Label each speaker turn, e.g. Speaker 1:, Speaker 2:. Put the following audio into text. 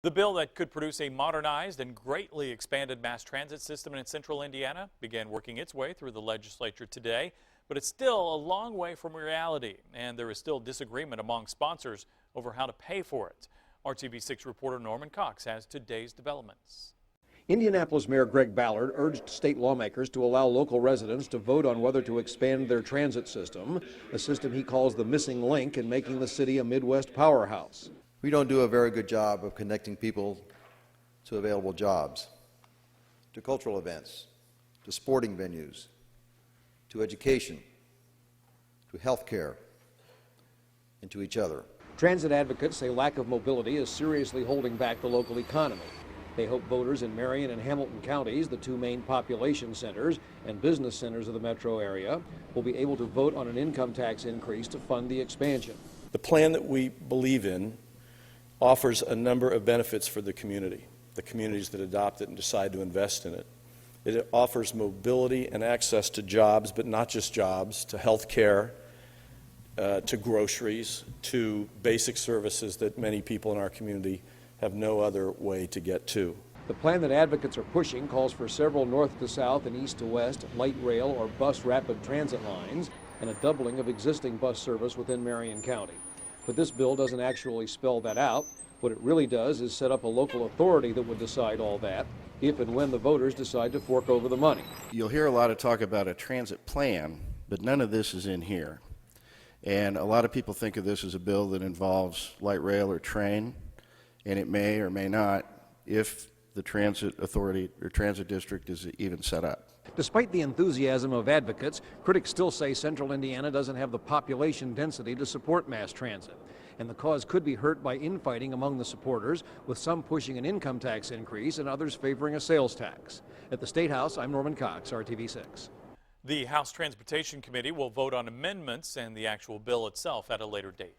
Speaker 1: The bill that could produce a modernized and greatly expanded mass transit system in central Indiana began working its way through the legislature today, but it's still a long way from reality, and there is still disagreement among sponsors over how to pay for it. RTV6 reporter Norman Cox has today's developments.
Speaker 2: Indianapolis Mayor Greg Ballard urged state lawmakers to allow local residents to vote on whether to expand their transit system, a system he calls the missing link in making the city a Midwest powerhouse.
Speaker 3: We don't do a very good job of connecting people to available jobs, to cultural events, to sporting venues, to education, to health care, and to each other.
Speaker 2: Transit advocates say lack of mobility is seriously holding back the local economy. They hope voters in Marion and Hamilton counties, the two main population centers and business centers of the metro area, will be able to vote on an income tax increase to fund the expansion.
Speaker 4: The plan that we believe in offers a number of benefits for the communities that adopt it and decide to invest in it. It offers mobility and access to jobs, but not just jobs, to health care, to groceries, to basic services that many people in our community have no other way to get to.
Speaker 2: The plan that advocates are pushing calls for several north to south and east to west light rail or bus rapid transit lines and a doubling of existing bus service within Marion County. But this bill doesn't actually spell that out. What it really does is set up a local authority that would decide all that if and when the voters decide to fork over the money.
Speaker 5: You'll hear a lot of talk about a transit plan, but none of this is in here. And a lot of people think of this as a bill that involves light rail or train, and it may or may not if the transit authority or transit district is even set up.
Speaker 2: Despite the enthusiasm of advocates, critics still say central Indiana doesn't have the population density to support mass transit. And the cause could be hurt by infighting among the supporters, with some pushing an income tax increase and others favoring a sales tax. At the Statehouse, I'm Norman Cox, RTV6.
Speaker 1: The House Transportation Committee will vote on amendments and the actual bill itself at a later date.